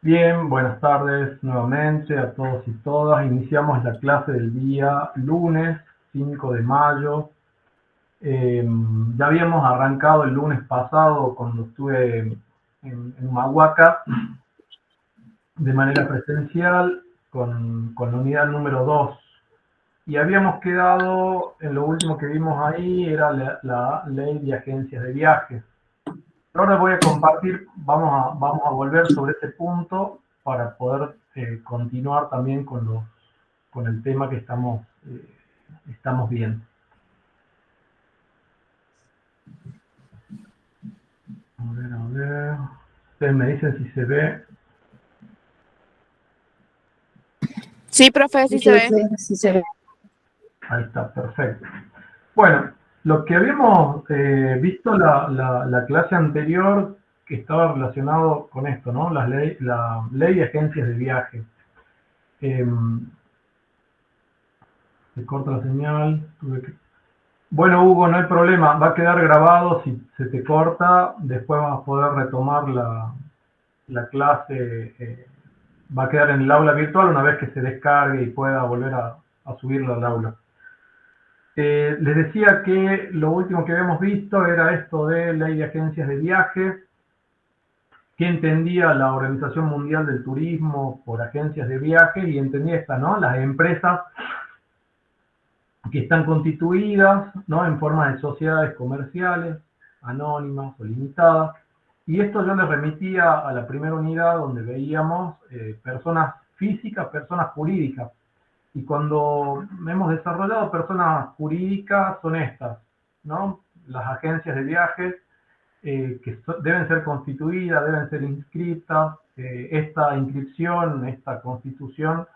Bien, buenas tardes nuevamente a todos y todas. Iniciamos la clase del día lunes 5 de mayo. Ya habíamos arrancado el lunes pasado cuando estuve en Humahuaca de manera presencial con la unidad número 2. Y habíamos quedado, en lo último que vimos ahí, era la ley de agencias de viajes. Ahora voy a compartir, vamos a volver sobre este punto para poder continuar también con el tema que estamos viendo. A ver. Ustedes me dicen si se ve. Sí, profe, sí se ve. Sí se ve. Ahí está, perfecto. Bueno, lo que habíamos visto la clase anterior que estaba relacionado con esto, ¿no? La ley de agencias de viaje. Se corta la señal. Bueno, Hugo, no hay problema. Va a quedar grabado. Si se te corta, después vas a poder retomar la clase. Va a quedar en el aula virtual una vez que se descargue y pueda volver a subirlo al aula. Les decía que lo último que habíamos visto era esto de ley de agencias de viaje, que entendía la Organización Mundial del Turismo por agencias de viaje y entendía esta, ¿no? Las empresas que están constituidas, ¿no? En forma de sociedades comerciales, anónimas o limitadas. Y esto yo les remitía a la primera unidad donde veíamos personas físicas, personas jurídicas. Y cuando hemos desarrollado personas jurídicas son estas, ¿no? Las agencias de viajes que deben ser constituidas, deben ser inscritas. Esta inscripción, esta constitución,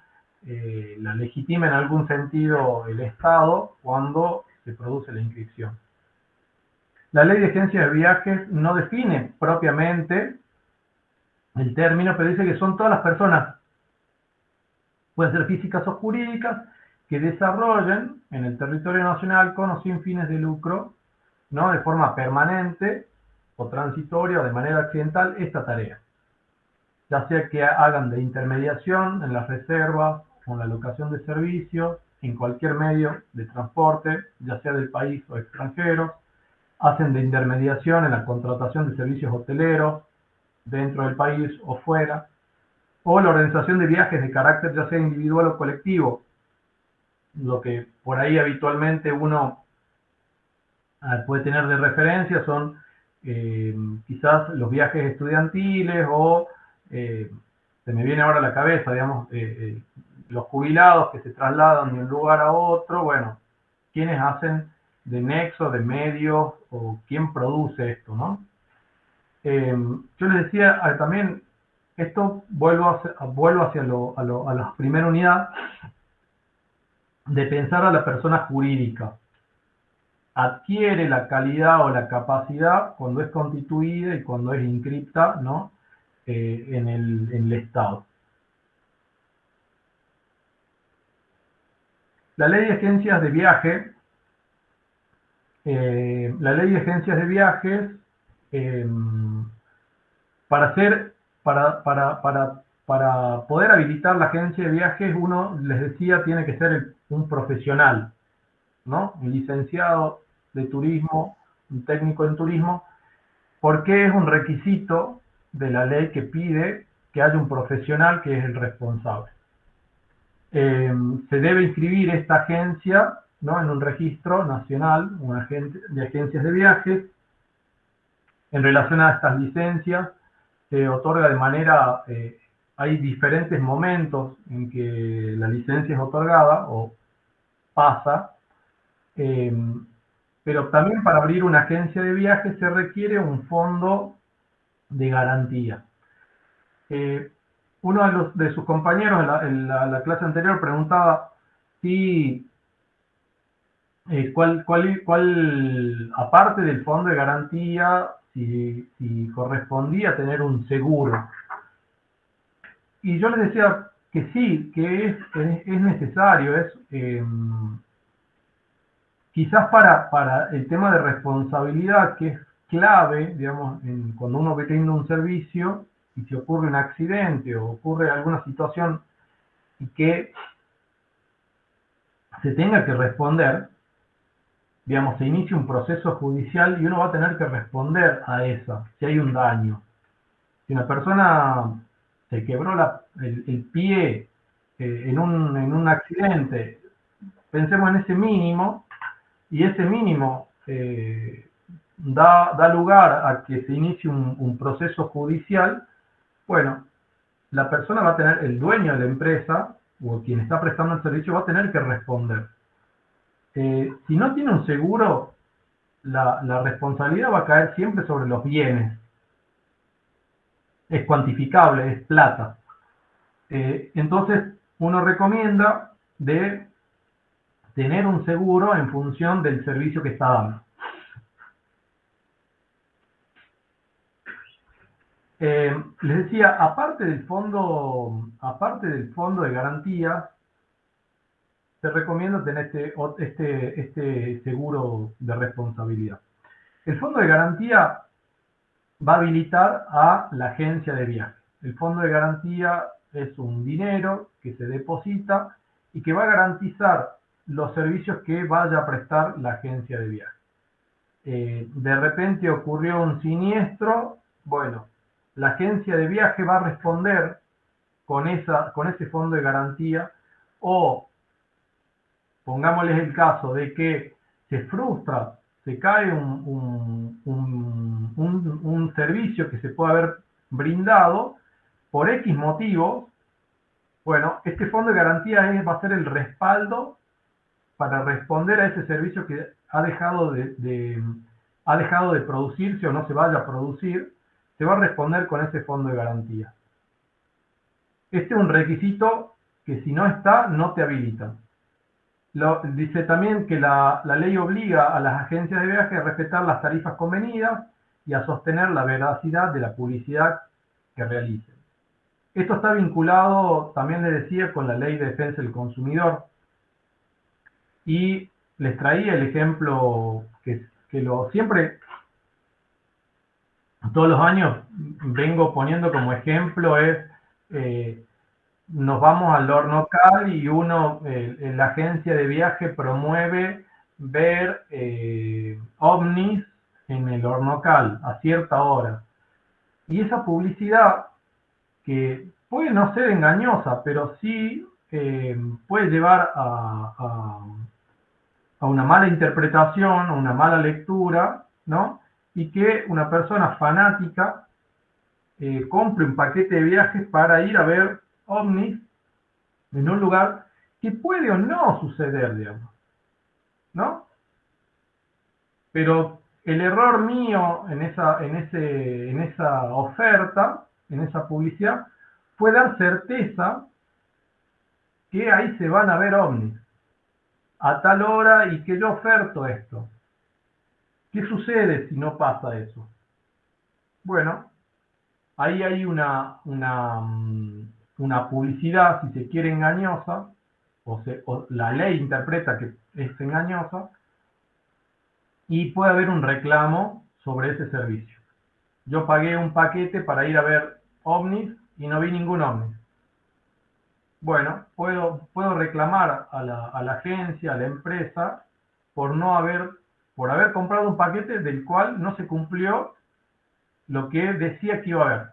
la legitima en algún sentido el Estado cuando se produce la inscripción. La ley de agencias de viajes no define propiamente el término, pero dice que son todas las personas, pueden ser físicas o jurídicas, que desarrollen en el territorio nacional con o sin fines de lucro, ¿no? De forma permanente o transitoria o de manera accidental esta tarea. Ya sea que hagan de intermediación en las reservas o en la locación de servicios, en cualquier medio de transporte, ya sea del país o extranjero, hacen de intermediación en la contratación de servicios hoteleros dentro del país o fuera, o la organización de viajes de carácter ya sea individual o colectivo, lo que por ahí habitualmente uno puede tener de referencia son quizás los viajes estudiantiles o se me viene ahora a la cabeza, digamos, los jubilados que se trasladan de un lugar a otro, bueno, quienes hacen de nexo, de medios, o quién produce esto, ¿no? Yo les decía también, esto vuelvo hacia a la primera unidad, de pensar a la persona jurídica. Adquiere la calidad o la capacidad cuando es constituida y cuando es inscripta, ¿no? En el Estado. La ley de agencias de viaje, para poder habilitar la agencia de viajes, uno les decía tiene que ser un profesional, ¿no? Un licenciado de turismo, un técnico en turismo, porque es un requisito de la ley que pide que haya un profesional que es el responsable. Se debe inscribir esta agencia, ¿no? En un registro nacional, de agencias de viajes. En relación a estas licencias, se otorga de manera, hay diferentes momentos en que la licencia es otorgada o pasa, pero también para abrir una agencia de viajes se requiere un fondo de garantía. Uno de sus compañeros en la clase anterior preguntaba si aparte del fondo de garantía, si correspondía tener un seguro. Y yo les decía que sí, que es necesario, quizás para el tema de responsabilidad, que es clave, digamos, cuando uno va teniendo un servicio y si ocurre un accidente o ocurre alguna situación y que se tenga que responder, digamos, se inicia un proceso judicial y uno va a tener que responder a eso, si hay un daño. Si una persona se quebró el pie en un accidente, pensemos en ese mínimo, y ese mínimo da lugar a que se inicie un proceso judicial. Bueno, la persona va a tener, el dueño de la empresa o quien está prestando el servicio va a tener que responder. Si no tiene un seguro, la responsabilidad va a caer siempre sobre los bienes. Es cuantificable, es plata. Entonces, uno recomienda de tener un seguro en función del servicio que está dando. Les decía, aparte del fondo de garantía, te recomiendo tener este seguro de responsabilidad. El fondo de garantía va a habilitar a la agencia de viaje. El fondo de garantía es un dinero que se deposita y que va a garantizar los servicios que vaya a prestar la agencia de viaje. De repente ocurrió un siniestro, bueno, la agencia de viaje va a responder con ese fondo de garantía, o pongámosles el caso de que se frustra, se cae un servicio que se puede haber brindado por X motivos. Bueno, este fondo de garantía va a ser el respaldo para responder a ese servicio que ha dejado de producirse o no se vaya a producir. Se va a responder con ese fondo de garantía. Este es un requisito que si no está, no te habilita. Dice también que la ley obliga a las agencias de viaje a respetar las tarifas convenidas y a sostener la veracidad de la publicidad que realicen. Esto está vinculado, también les decía, con la Ley de Defensa del Consumidor. Y les traía el ejemplo que siempre, todos los años, vengo poniendo como ejemplo es, nos vamos al Hornocal y la agencia de viaje promueve ver ovnis en el Hornocal a cierta hora. Y esa publicidad, que puede no ser engañosa, pero sí puede llevar a una mala interpretación, a una mala lectura, ¿no? Y que una persona fanática compre un paquete de viajes para ir a ver ovnis en un lugar que puede o no suceder, digamos, ¿no? Pero el error mío en esa oferta, en esa publicidad, fue dar certeza que ahí se van a ver ovnis a tal hora y que yo oferto esto. ¿Qué sucede si no pasa eso? Bueno, ahí hay una publicidad, si se quiere, engañosa, o la ley interpreta que es engañosa, y puede haber un reclamo sobre ese servicio. Yo pagué un paquete para ir a ver ovnis y no vi ningún ovni. Bueno, puedo reclamar a la agencia, a la empresa, por haber comprado un paquete del cual no se cumplió lo que decía que iba a haber.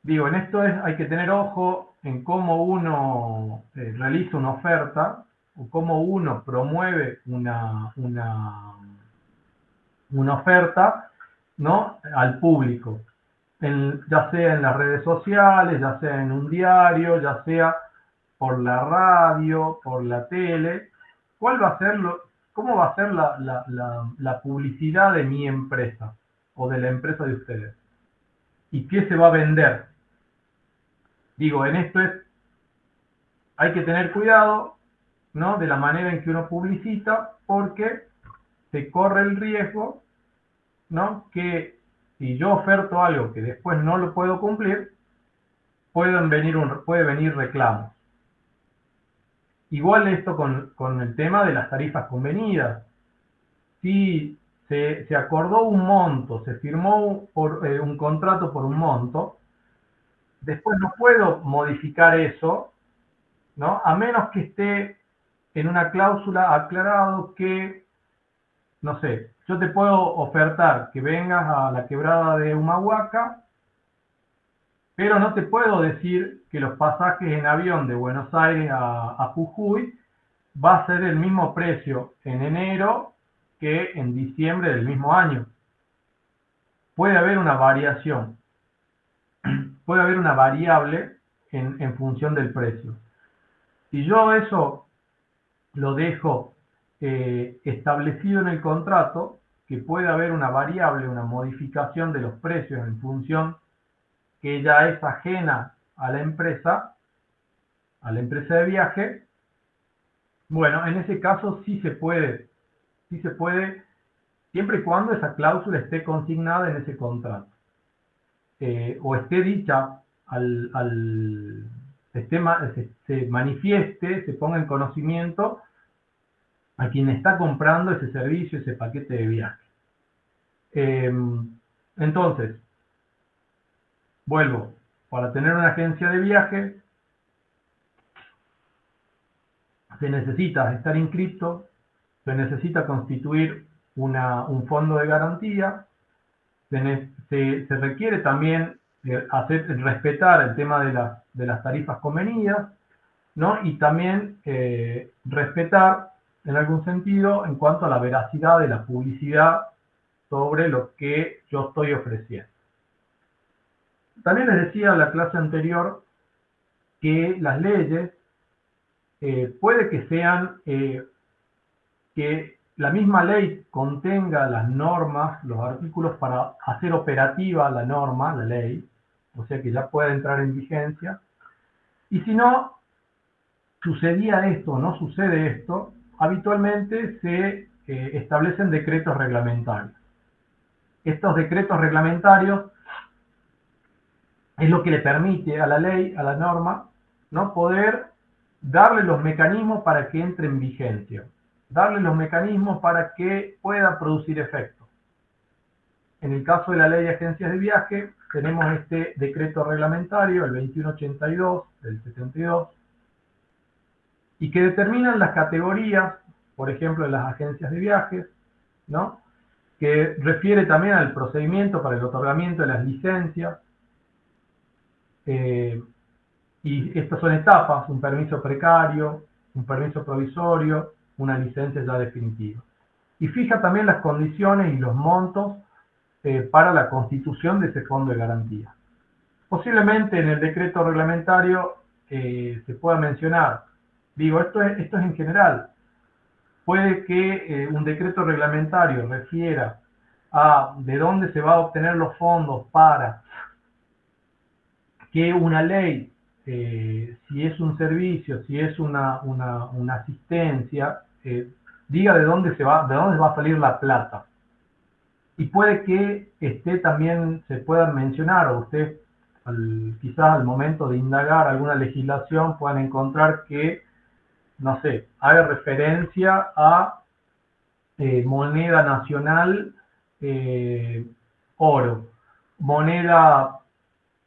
Digo, en esto hay que tener ojo en cómo uno realiza una oferta o cómo uno promueve una oferta, ¿no?, al público. Ya sea en las redes sociales, ya sea en un diario, ya sea por la radio, por la tele. ¿Cómo va a ser la publicidad de mi empresa o de la empresa de ustedes? ¿Y qué se va a vender? Digo, en esto hay que tener cuidado, ¿no?, de la manera en que uno publicita, porque se corre el riesgo, ¿no?, que si yo oferto algo que después no lo puedo cumplir, puede venir reclamos. Igual esto con el tema de las tarifas convenidas. Si se acordó un monto, se firmó un contrato por un monto, después no puedo modificar eso, ¿no? A menos que esté en una cláusula aclarado que, no sé, yo te puedo ofertar que vengas a la quebrada de Humahuaca, pero no te puedo decir que los pasajes en avión de Buenos Aires a Jujuy va a ser el mismo precio en enero que en diciembre del mismo año. Puede haber una variación, puede haber una variable en función del precio. Si yo eso lo dejo establecido en el contrato, que puede haber una variable, una modificación de los precios en función que ya es ajena a la empresa de viaje, bueno, en ese caso sí se puede, siempre y cuando esa cláusula esté consignada en ese contrato. O esté dicha se manifieste, se ponga en conocimiento a quien está comprando ese servicio, ese paquete de viaje. Entonces, vuelvo, para tener una agencia de viaje, se necesita estar inscrito, se necesita constituir un fondo de garantía, se requiere también respetar el tema de las tarifas convenidas, ¿no? Y también respetar, en algún sentido, en cuanto a la veracidad de la publicidad sobre lo que yo estoy ofreciendo. También les decía en la clase anterior que las leyes puede que sean, que la misma ley contenga las normas, los artículos para hacer operativa la norma, la ley, o sea que ya puede entrar en vigencia. Y si no sucedía esto o no sucede esto, habitualmente se establecen decretos reglamentarios. Estos decretos reglamentarios es lo que le permite a la ley, a la norma, ¿no? Poder darle los mecanismos para que entre en vigencia, darle los mecanismos para que pueda producir efecto. En el caso de la ley de agencias de viaje, tenemos este decreto reglamentario, el 2182 del 72, y que determinan las categorías, por ejemplo, de las agencias de viajes, ¿no? Que refiere también al procedimiento para el otorgamiento de las licencias, y estas son etapas: un permiso precario, un permiso provisorio, una licencia ya definitiva. Y fija también las condiciones y los montos para la constitución de ese fondo de garantía. Posiblemente en el decreto reglamentario se pueda mencionar, digo, esto es en general, puede que un decreto reglamentario refiera a de dónde se va a obtener los fondos para que una ley, si es un servicio, si es una asistencia, diga de dónde va a salir la plata. Y puede que también se pueda mencionar, o usted quizás al momento de indagar alguna legislación puedan encontrar que, no sé, haga referencia a moneda nacional, oro, moneda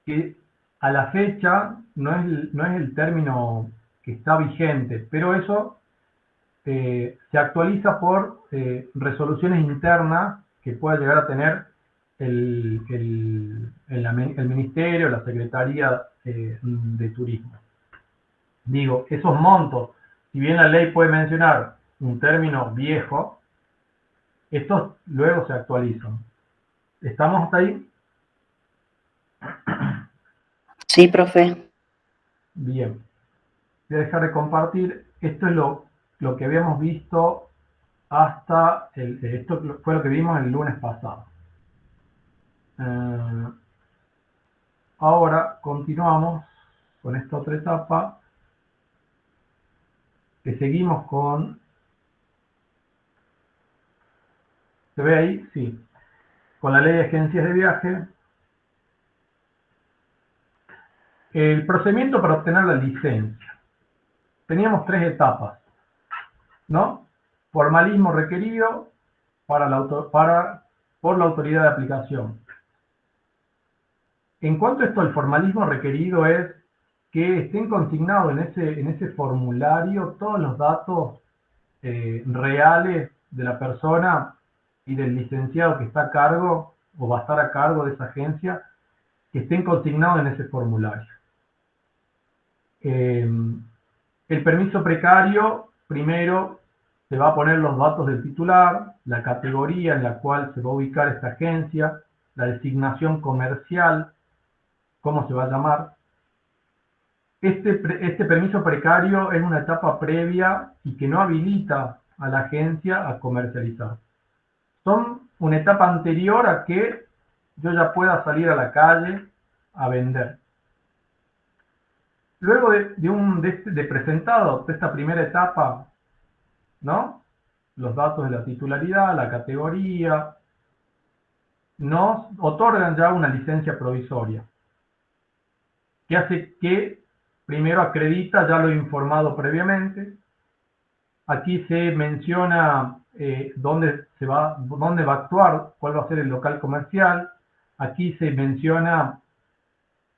que a la fecha no es el término que está vigente, pero eso se actualiza por resoluciones internas que pueda llegar a tener el Ministerio, la Secretaría de Turismo. Digo, esos montos, si bien la ley puede mencionar un término viejo, estos luego se actualizan. ¿Estamos hasta ahí? Sí, profe. Bien. Voy a dejar de compartir. Esto es lo que habíamos visto hasta esto fue lo que vimos el lunes pasado. Ahora continuamos con esta otra etapa que seguimos con... ¿Se ve ahí? Sí. Con la ley de agencias de viaje. El procedimiento para obtener la licencia. Teníamos 3 etapas, ¿no? Formalismo requerido, por la autoridad de aplicación. En cuanto a esto, el formalismo requerido es que estén consignados en ese formulario todos los datos reales de la persona y del licenciado que está a cargo o va a estar a cargo de esa agencia, que estén consignados en ese formulario. El permiso precario, primero, se va a poner los datos del titular, la categoría en la cual se va a ubicar esta agencia, la designación comercial, cómo se va a llamar. Este permiso precario es una etapa previa y que no habilita a la agencia a comercializar. Son una etapa anterior a que yo ya pueda salir a la calle a vender. Luego de presentado de esta primera etapa, ¿no? Los datos de la titularidad, la categoría, nos otorgan ya una licencia provisoria, que hace que primero acredita ya lo informado previamente. Aquí se menciona dónde va a actuar, cuál va a ser el local comercial. Aquí se menciona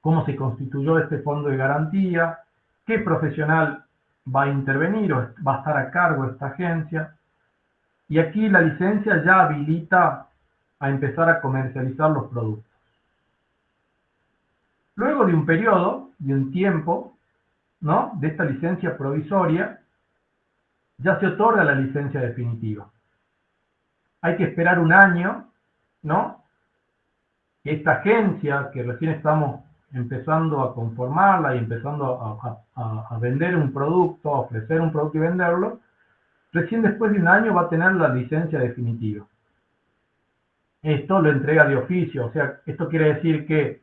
cómo se constituyó este fondo de garantía, qué profesional va a intervenir o va a estar a cargo de esta agencia. Y aquí la licencia ya habilita a empezar a comercializar los productos. Luego de un periodo, de un tiempo, ¿no?, de esta licencia provisoria, ya se otorga la licencia definitiva. Hay que esperar un año, ¿no?, que esta agencia, que recién estamos empezando a conformarla y empezando a vender un producto, a ofrecer un producto y venderlo, recién después de un año va a tener la licencia definitiva. Esto lo entrega de oficio, o sea, esto quiere decir que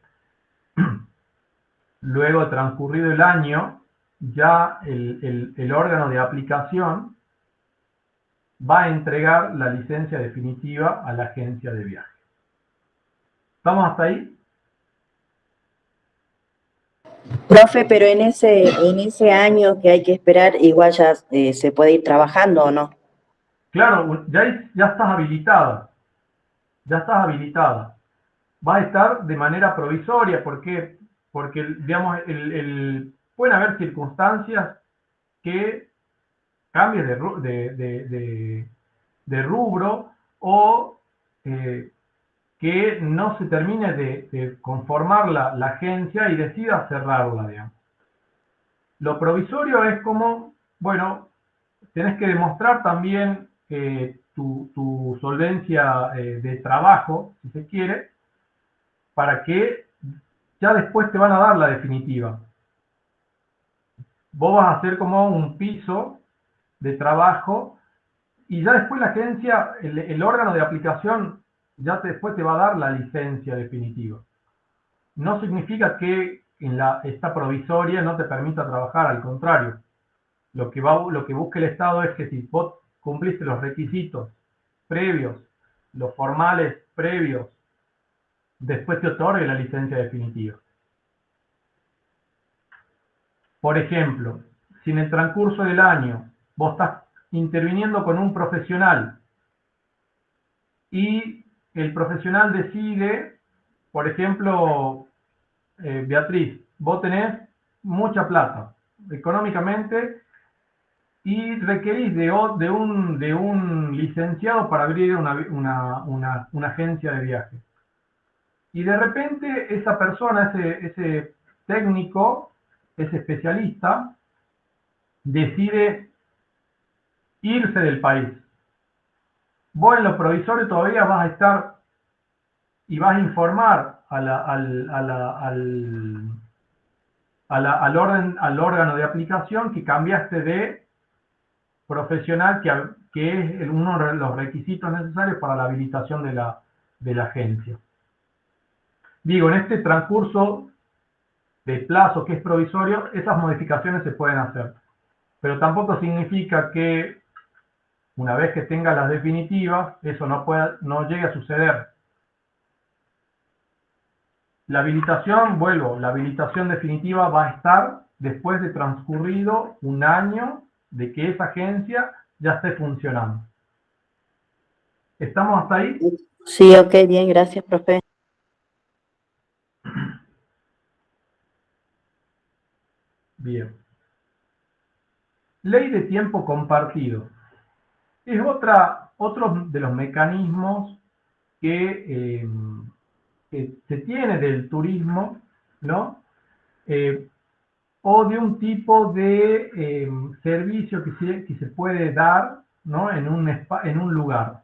luego de transcurrido el año, ya el órgano de aplicación va a entregar la licencia definitiva a la agencia de viaje. ¿Estamos hasta ahí? Profe, pero en ese año que hay que esperar, igual ya se puede ir trabajando, ¿o no? Claro, ya estás habilitada. Ya estás habilitada. Va a estar de manera provisoria, porque digamos, pueden haber circunstancias que cambies de rubro o que no se termine de conformar la agencia y decida cerrarla, digamos. Lo provisorio es como, bueno, tenés que demostrar también tu solvencia de trabajo, si se quiere, para que ya después te van a dar la definitiva. Vos vas a hacer como un piso de trabajo y ya después la agencia, el órgano de aplicación, ya después te va a dar la licencia definitiva. No significa que esta provisoria no te permita trabajar, al contrario. Lo que busca el Estado es que si vos cumpliste los requisitos previos, los formales previos, después te otorgue la licencia definitiva. Por ejemplo, si en el transcurso del año vos estás interviniendo con un profesional y el profesional decide, por ejemplo, Beatriz, vos tenés mucha plata económicamente y requerís de un licenciado para abrir una agencia de viajes. Y de repente esa persona, ese técnico, ese especialista, decide irse del país. Vos en lo provisorio todavía vas a estar y vas a informar al órgano de aplicación que cambiaste de profesional, que es uno de los requisitos necesarios para la habilitación de la agencia. Digo, en este transcurso de plazo que es provisorio, esas modificaciones se pueden hacer. Pero tampoco significa que una vez que tenga las definitivas, eso no llegue a suceder. La habilitación, la habilitación definitiva va a estar después de transcurrido un año de que esa agencia ya esté funcionando. ¿Estamos hasta ahí? Sí, ok, bien, gracias, profe. Bien. Ley de tiempo compartido. Es otro de los mecanismos que se tiene del turismo, ¿no? O de un tipo de servicio que se puede dar, ¿no? En un lugar.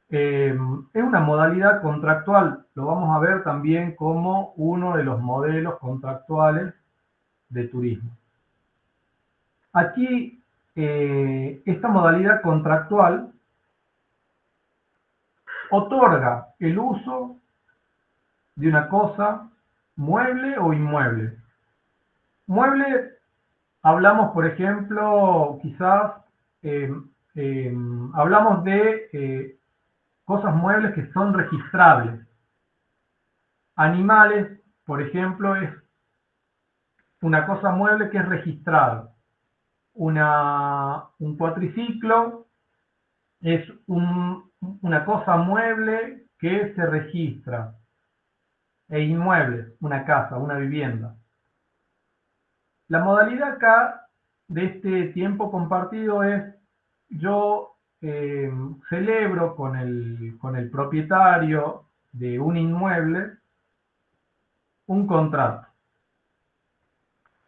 Es una modalidad contractual, lo vamos a ver también como uno de los modelos contractuales de turismo. Aquí, esta modalidad contractual otorga el uso de una cosa mueble o inmueble. Mueble, hablamos, por ejemplo, quizás, eh, hablamos de cosas muebles que son registrables. Animales, por ejemplo, es una cosa mueble que es registrada. Un cuatriciclo es una cosa mueble que se registra. E inmueble, una casa, una vivienda. La modalidad acá de este tiempo compartido es yo celebro con el propietario de un inmueble un contrato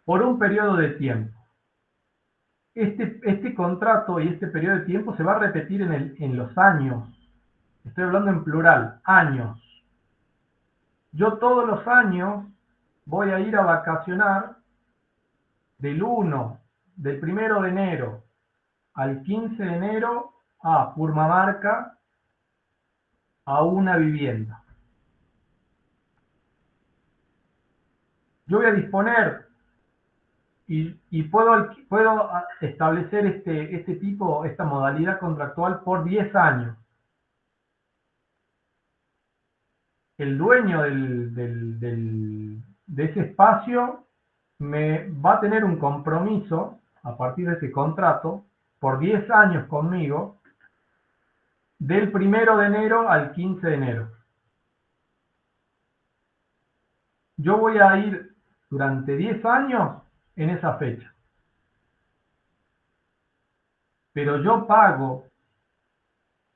por un periodo de tiempo. Este contrato y este periodo de tiempo se va a repetir en los años. Estoy hablando en plural, años. Yo todos los años voy a ir a vacacionar del 1 de enero al 15 de enero a Purmamarca a una vivienda. Yo voy a disponer y puedo establecer esta modalidad contractual por 10 años. El dueño de ese espacio me va a tener un compromiso a partir de ese contrato por 10 años conmigo del 1 de enero al 15 de enero. Yo voy a ir durante 10 años en esa fecha. Pero yo pago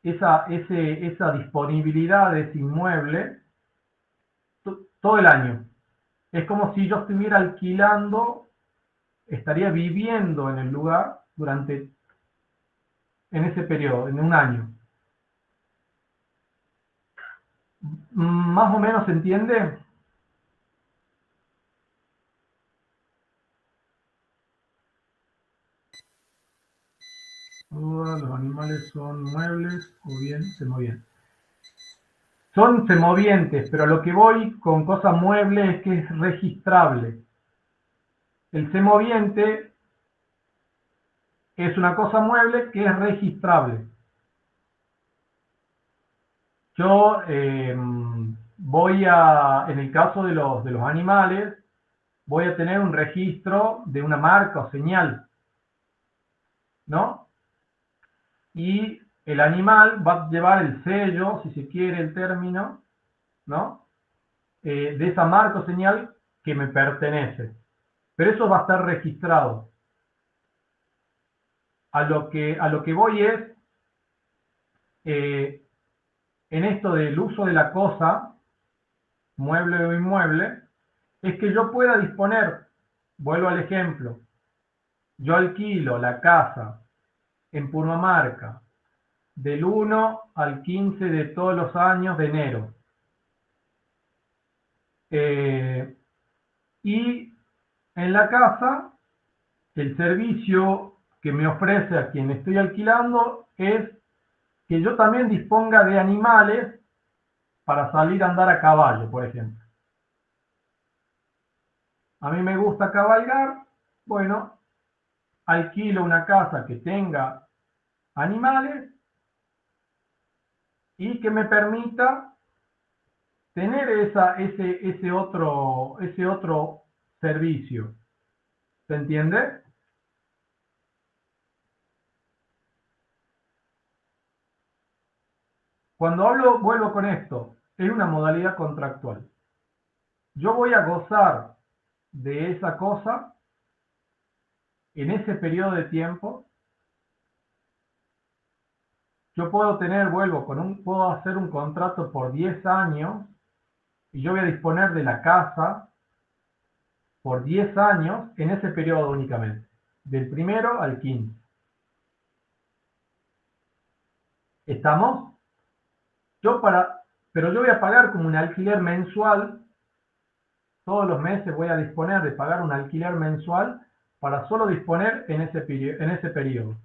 esa disponibilidad de ese inmueble todo el año. Es como si yo estuviera alquilando, estaría viviendo en el lugar en ese periodo, en un año. ¿Más o menos se entiende? Los animales son muebles o bien semovientes. Son semovientes, pero lo que voy con cosa mueble es que es registrable. El semoviente es una cosa mueble que es registrable. Yo en el caso de los animales, voy a tener un registro de una marca o señal, ¿no? Y el animal va a llevar el sello, si se quiere el término, ¿no? De esa marca o señal que me pertenece. Pero eso va a estar registrado. A lo que voy es, en esto del uso de la cosa, mueble o inmueble, es que yo pueda disponer, vuelvo al ejemplo, yo alquilo la casa en Purmamarca del 1 al 15 de todos los años de enero. Y en la casa, el servicio que me ofrece a quien estoy alquilando es que yo también disponga de animales para salir a andar a caballo, por ejemplo. A mí me gusta cabalgar, bueno, alquilo una casa que tenga animales y que me permita tener ese otro servicio. ¿Se entiende? Cuando hablo, vuelvo con esto, es una modalidad contractual. Yo voy a gozar de esa cosa en ese periodo de tiempo. Yo puedo puedo hacer un contrato por 10 años y yo voy a disponer de la casa por 10 años en ese periodo únicamente, del 1 al 15. ¿Estamos? Pero yo voy a pagar como un alquiler mensual, todos los meses voy a disponer de pagar un alquiler mensual para solo disponer en ese periodo.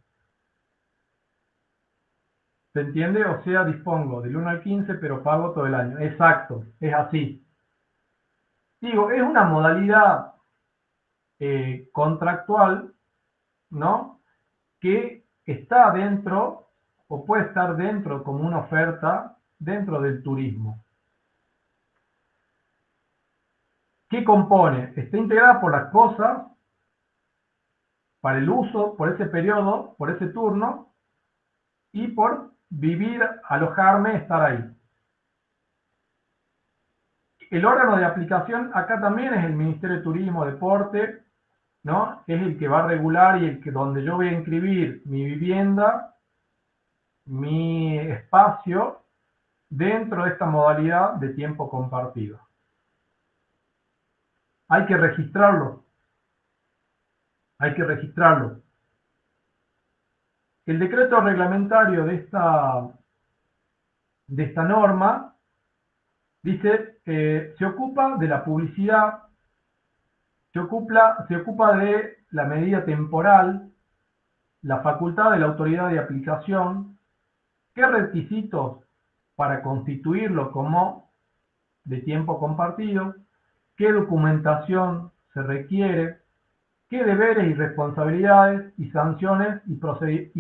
¿Se entiende? O sea, dispongo del 1 al 15, pero pago todo el año. Exacto, es así. Digo, es una modalidad contractual, ¿no? Que está dentro, o puede estar dentro como una oferta dentro del turismo. ¿Qué compone? Está integrada por las cosas, para el uso, por ese periodo, por ese turno, y por vivir, alojarme, estar ahí. El órgano de aplicación acá también es el Ministerio de Turismo, Deporte, ¿no? Es el que va a regular y donde yo voy a inscribir mi vivienda, mi espacio, dentro de esta modalidad de tiempo compartido. Hay que registrarlo. Hay que registrarlo. El decreto reglamentario de esta norma dice, se ocupa de la publicidad, se ocupa de la medida temporal, la facultad de la autoridad de aplicación, qué requisitos para constituirlo como de tiempo compartido, qué documentación se requiere, qué deberes y responsabilidades y sanciones y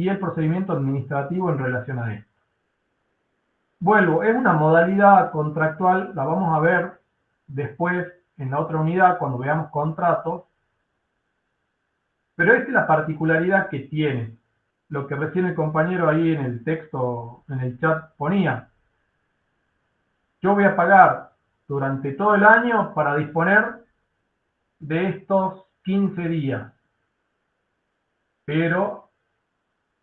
el procedimiento administrativo en relación a esto. Vuelvo, es una modalidad contractual, la vamos a ver después en la otra unidad cuando veamos contratos, pero esta es la particularidad que tiene, lo que recién el compañero ahí en el texto, en el chat ponía. Yo voy a pagar durante todo el año para disponer de estos 15 días, pero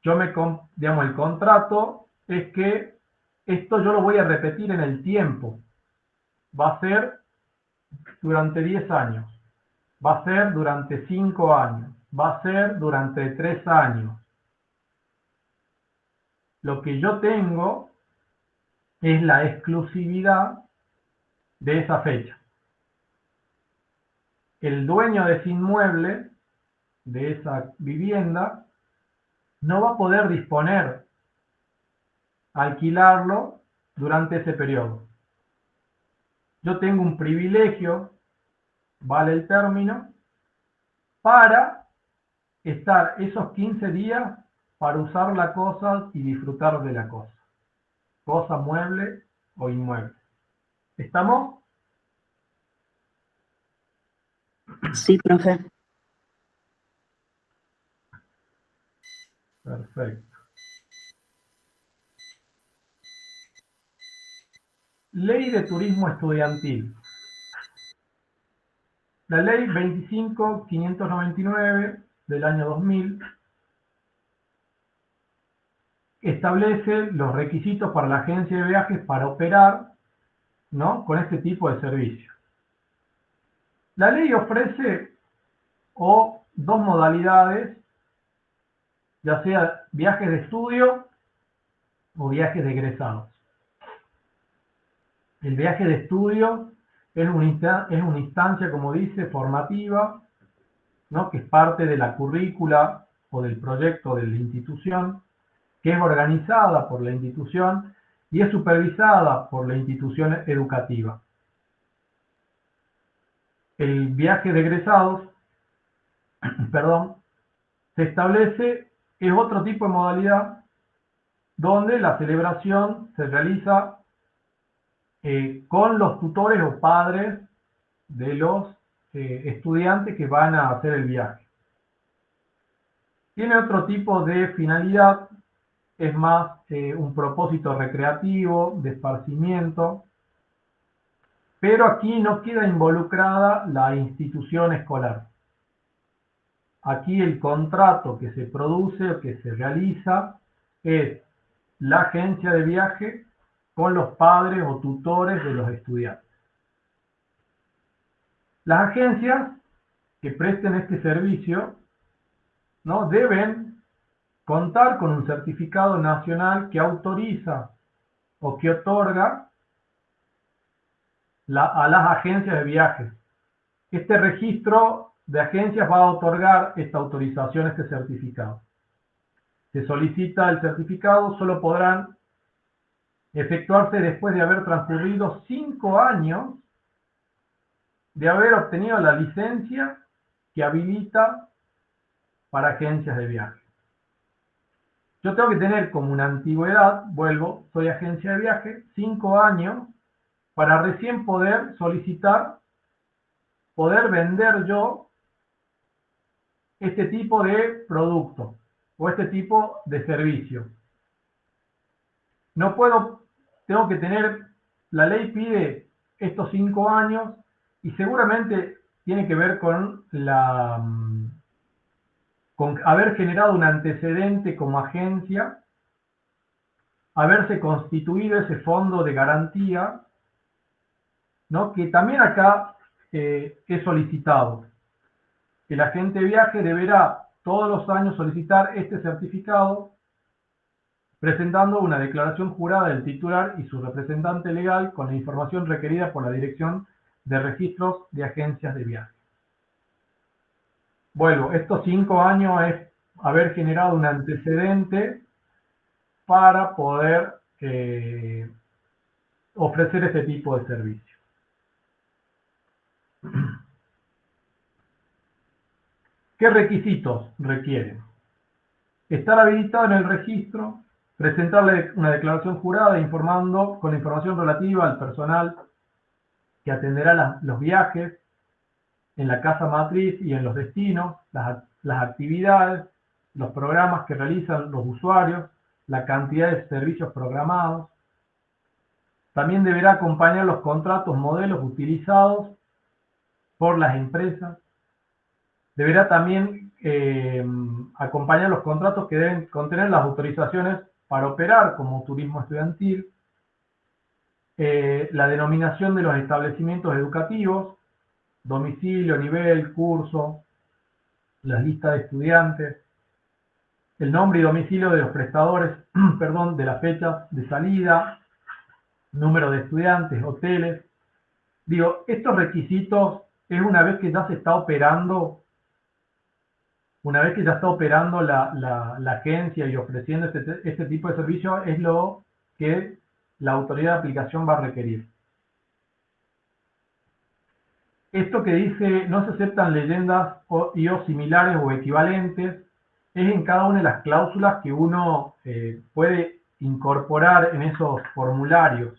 el contrato es que esto yo lo voy a repetir en el tiempo, va a ser durante 10 años, va a ser durante 5 años, va a ser durante 3 años. Lo que yo tengo es la exclusividad de esa fecha. El dueño de ese inmueble, de esa vivienda, no va a poder disponer, alquilarlo durante ese periodo. Yo tengo un privilegio, vale el término, para estar esos 15 días para usar la cosa y disfrutar de la cosa mueble o inmueble. ¿Estamos? Sí, profe. Perfecto. Ley de Turismo Estudiantil. La ley 25.599 del año 2000 establece los requisitos para la agencia de viajes para operar, ¿no?, con este tipo de servicios. La ley ofrece dos modalidades, ya sea viajes de estudio o viajes de egresados. El viaje de estudio es una instancia, como dice, formativa, ¿no?, que es parte de la currícula o del proyecto de la institución, que es organizada por la institución y es supervisada por la institución educativa. El viaje de egresados, se establece, es otro tipo de modalidad donde la celebración se realiza con los tutores o padres de los estudiantes que van a hacer el viaje. Tiene otro tipo de finalidad, es más un propósito recreativo, de esparcimiento, pero aquí no queda involucrada la institución escolar. Aquí el contrato que se produce o que se realiza es la agencia de viaje con los padres o tutores de los estudiantes. Las agencias que presten este servicio, ¿no?, deben contar con un certificado nacional que autoriza o que otorga a las agencias de viajes. Este registro de agencias va a otorgar esta autorización, este certificado. Se solicita el certificado, solo podrán efectuarse después de haber transcurrido 5 años de haber obtenido la licencia que habilita para agencias de viaje. Yo tengo que tener como una antigüedad, vuelvo, soy agencia de viaje, 5 años, para recién poder solicitar, poder vender yo este tipo de producto o este tipo de servicio. No puedo, tengo que tener, la ley pide estos 5 años y seguramente tiene que ver con con haber generado un antecedente como agencia, haberse constituido ese fondo de garantía, ¿no?, que también acá es solicitado. El agente de viaje deberá todos los años solicitar este certificado, presentando una declaración jurada del titular y su representante legal con la información requerida por la Dirección de Registros de Agencias de Viaje. Vuelvo, estos 5 años es haber generado un antecedente para poder ofrecer este tipo de servicio. ¿Qué requisitos requieren? Estar habilitado en el registro, presentarle una declaración jurada informando con la información relativa al personal que atenderá los viajes en la casa matriz y en los destinos, las actividades, los programas que realizan los usuarios, la cantidad de servicios programados. También deberá acompañar los contratos modelos utilizados por las empresas. Deberá también acompañar los contratos que deben contener las autorizaciones para operar como turismo estudiantil, la denominación de los establecimientos educativos, domicilio, nivel, curso, las listas de estudiantes, el nombre y domicilio de los prestadores, perdón, de las fechas de salida, número de estudiantes, hoteles. Digo, estos requisitos es una vez que ya se está operando, la agencia y ofreciendo este tipo de servicio, es lo que la autoridad de aplicación va a requerir. Esto que dice, no se aceptan leyendas o similares o equivalentes, es en cada una de las cláusulas que uno puede incorporar en esos formularios.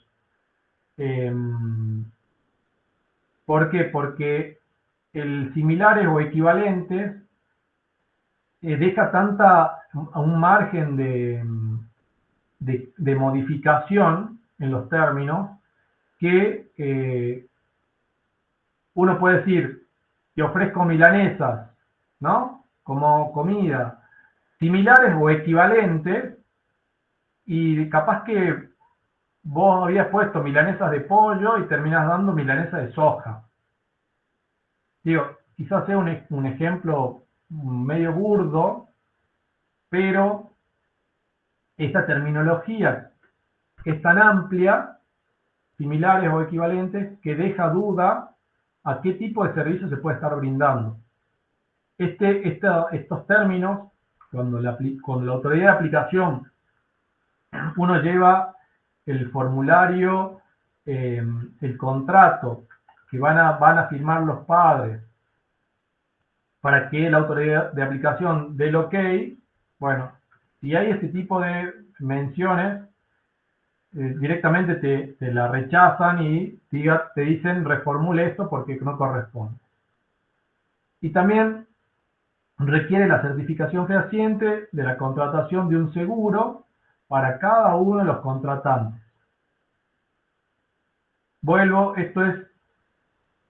¿Por qué? Porque el similares o equivalentes deja un margen de modificación en los términos que uno puede decir que ofrezco milanesas, ¿no?, como comida, similares o equivalentes, y capaz que vos habías puesto milanesas de pollo y terminás dando milanesas de soja. Digo, quizás sea un ejemplo medio burdo, pero esta terminología es tan amplia, similares o equivalentes, que deja duda a qué tipo de servicio se puede estar brindando. Estos términos, cuando la autoridad de aplicación uno lleva el formulario, el contrato que van a firmar los padres para que la autoridad de aplicación dé el ok, bueno, si hay este tipo de menciones, directamente te la rechazan y te dicen reformule esto porque no corresponde. Y también requiere la certificación fehaciente de la contratación de un seguro para cada uno de los contratantes. Vuelvo, está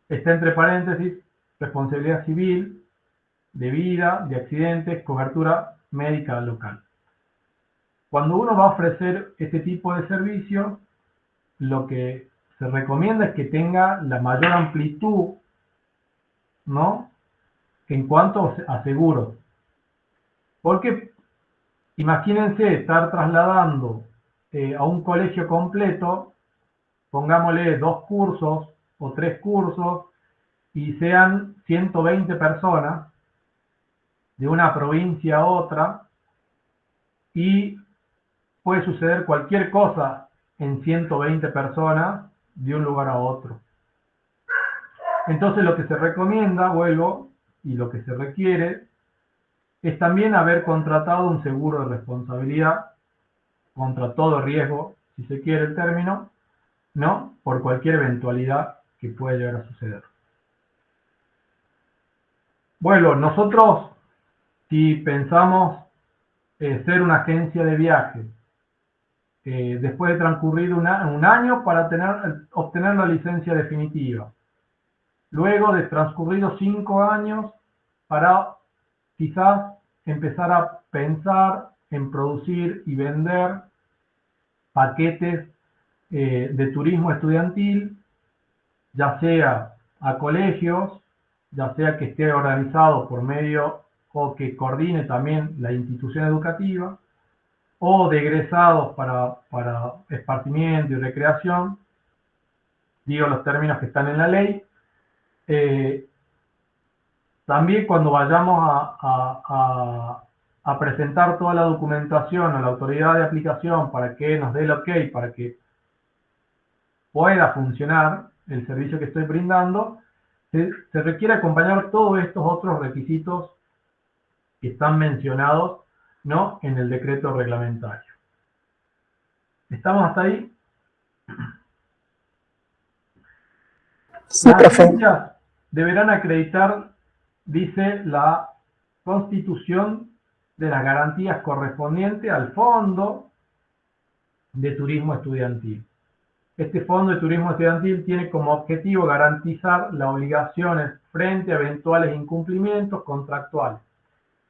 entre paréntesis, responsabilidad civil, de vida, de accidentes, cobertura médica local. Cuando uno va a ofrecer este tipo de servicio, lo que se recomienda es que tenga la mayor amplitud, ¿no?, en cuanto a seguros. Porque imagínense estar trasladando a un colegio completo, pongámosle 2 cursos o 3 cursos, y sean 120 personas de una provincia a otra, y puede suceder cualquier cosa en 120 personas de un lugar a otro. Entonces lo que se recomienda, vuelvo, y lo que se requiere, es también haber contratado un seguro de responsabilidad contra todo riesgo, si se quiere el término, ¿no?, por cualquier eventualidad que pueda llegar a suceder. Bueno, nosotros, si pensamos ser una agencia de viaje, después de transcurrir un año para obtener la licencia definitiva, luego de transcurridos 5 años para quizás empezar a pensar en producir y vender paquetes de turismo estudiantil, ya sea a colegios, ya sea que esté organizado por medio o que coordine también la institución educativa, o de egresados para esparcimiento y recreación, digo los términos que están en la ley. También cuando vayamos a presentar toda la documentación a la autoridad de aplicación para que nos dé el ok, para que pueda funcionar el servicio que estoy brindando, se requiere acompañar todos estos otros requisitos que están mencionados, ¿no?, en el decreto reglamentario. ¿Estamos hasta ahí? Sí, Las profe. agencias deberán acreditar, dice, la constitución de las garantías correspondientes al Fondo de Turismo Estudiantil. Este Fondo de Turismo Estudiantil tiene como objetivo garantizar las obligaciones frente a eventuales incumplimientos contractuales.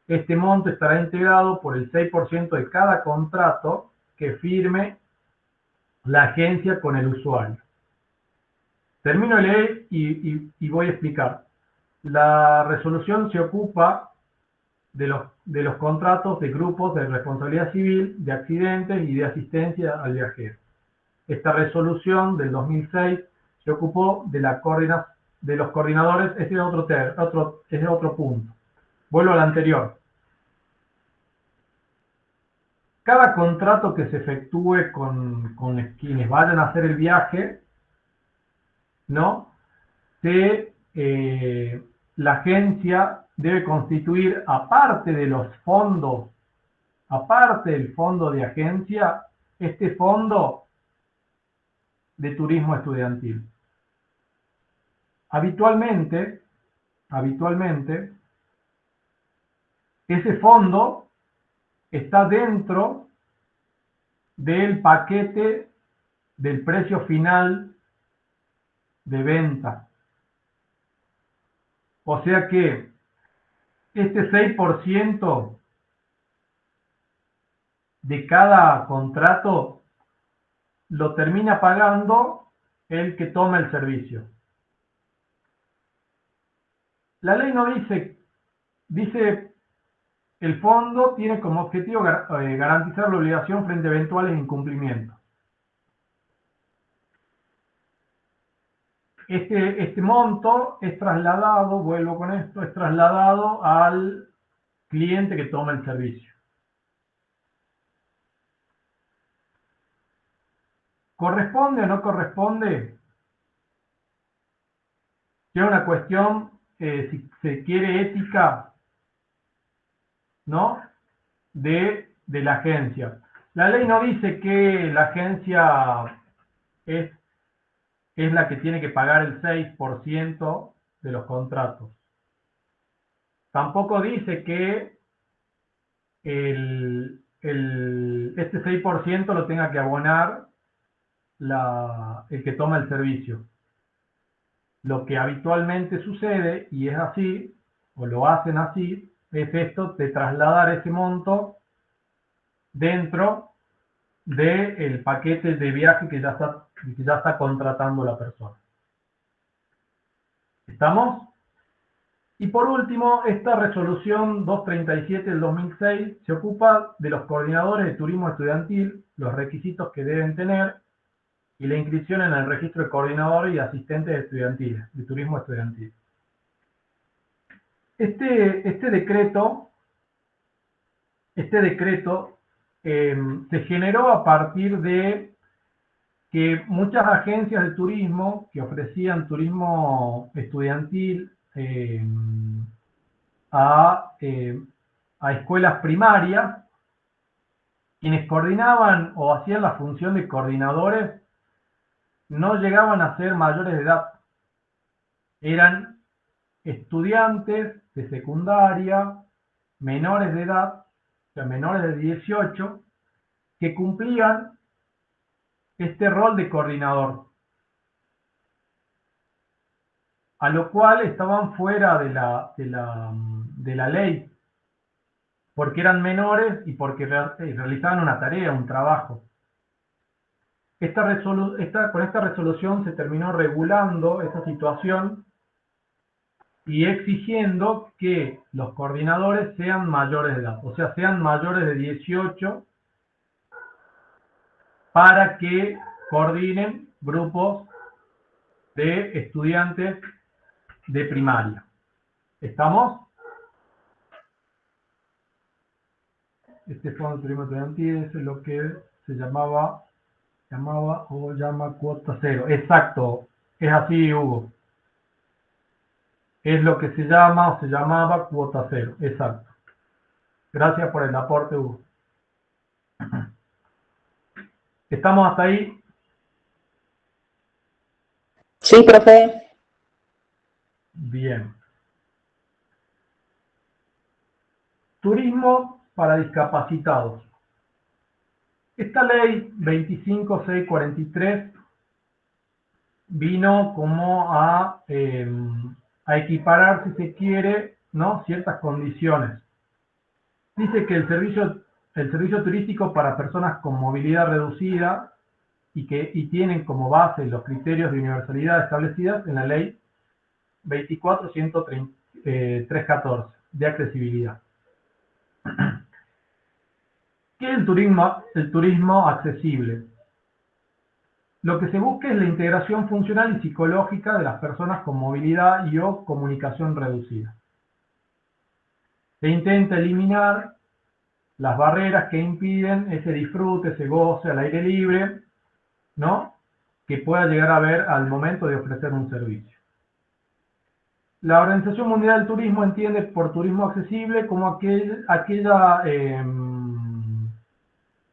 Este monto estará integrado por el 6% de cada contrato que firme la agencia con el usuario. Termino de leer y voy a explicar. La resolución se ocupa de los contratos de grupos de responsabilidad civil, de accidentes y de asistencia al viajero. Esta resolución del 2006 se ocupó de los coordinadores. Ese es otro punto. Vuelvo al anterior. Cada contrato que se efectúe con quienes vayan a hacer el viaje, ¿no?, la agencia debe constituir, aparte de los fondos, aparte del fondo de agencia, este fondo de turismo estudiantil. Habitualmente, ese fondo está dentro del paquete del precio final de venta. O sea que este 6% de cada contrato lo termina pagando el que toma el servicio. La ley no dice el fondo tiene como objetivo garantizar la obligación frente a eventuales incumplimientos. Este monto es trasladado, vuelvo con esto, es trasladado al cliente que toma el servicio. ¿Corresponde o no corresponde? Que es una cuestión, si se quiere, ética, ¿no?, de la agencia. La ley no dice que la agencia es la que tiene que pagar el 6% de los contratos. Tampoco dice que el este 6% lo tenga que abonar el que toma el servicio. Lo que habitualmente sucede, y es así, o lo hacen así, es esto de trasladar ese monto dentro del paquete de viaje que ya está contratando la persona. ¿Estamos? Y por último, esta resolución 237 del 2006 se ocupa de los coordinadores de turismo estudiantil, los requisitos que deben tener y la inscripción en el registro de coordinadores y asistentes estudiantiles, de turismo estudiantil. Este decreto se generó a partir de que muchas agencias de turismo que ofrecían turismo estudiantil a escuelas primarias, quienes coordinaban o hacían la función de coordinadores no llegaban a ser mayores de edad. Eran estudiantes de secundaria, menores de edad, o sea, menores de 18, que cumplían este rol de coordinador, a lo cual estaban fuera de la ley, porque eran menores y porque realizaban una tarea, un trabajo. Con esta resolución se terminó regulando esa situación y exigiendo que los coordinadores sean mayores de edad, o sea, sean mayores de 18 para que coordinen grupos de estudiantes de primaria. ¿Estamos? Este fondo de turismo estudiantil es lo que se llama cuota cero. Exacto, es así, Hugo. Es lo que se llama o se llamaba cuota cero. Exacto. Gracias por el aporte, Hugo. ¿Estamos hasta ahí? Sí, profe. Bien. Turismo para discapacitados. Esta ley 25643 vino como a equiparar, si se quiere, ¿no?, ciertas condiciones. Dice que el servicio turístico para personas con movilidad reducida y tienen como base los criterios de universalidad establecidas en la ley 24.314 de accesibilidad. ¿Qué es el turismo accesible? Lo que se busca es la integración funcional y psicológica de las personas con movilidad y o comunicación reducida. Se intenta eliminar las barreras que impiden ese disfrute, ese goce al aire libre, ¿no?, que pueda llegar a haber al momento de ofrecer un servicio. La Organización Mundial del Turismo entiende por turismo accesible como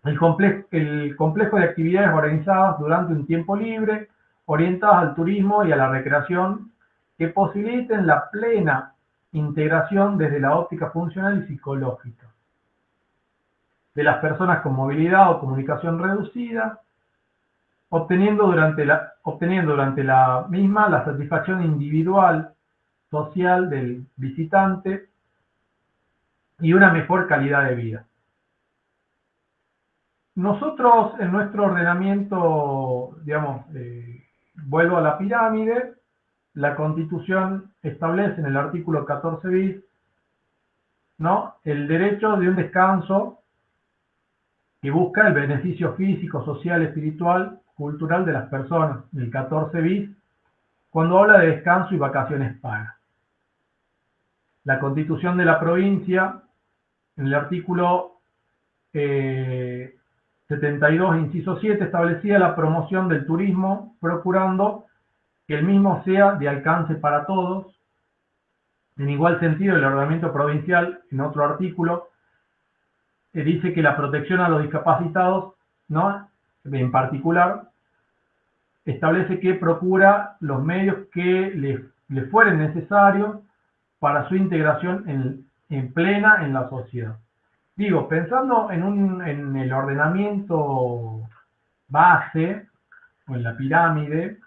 el complejo de actividades organizadas durante un tiempo libre, orientadas al turismo y a la recreación, que posibiliten la plena integración desde la óptica funcional y psicológica de las personas con movilidad o comunicación reducida, obteniendo durante la misma la satisfacción individual, social del visitante y una mejor calidad de vida. Nosotros en nuestro ordenamiento, digamos, vuelvo a la pirámide, la Constitución establece en el artículo 14 bis, ¿no?, el derecho de un descanso que busca el beneficio físico, social, espiritual, cultural de las personas, en el 14 bis, cuando habla de descanso y vacaciones pagas. La Constitución de la provincia, en el artículo 72, inciso 7, establecía la promoción del turismo, procurando que el mismo sea de alcance para todos. En igual sentido, el ordenamiento provincial, en otro artículo, dice que la protección a los discapacitados, ¿no?, en particular, establece que procura los medios que le fueren necesarios para su integración en plena en la sociedad. Digo, pensando en el ordenamiento base o en la pirámide,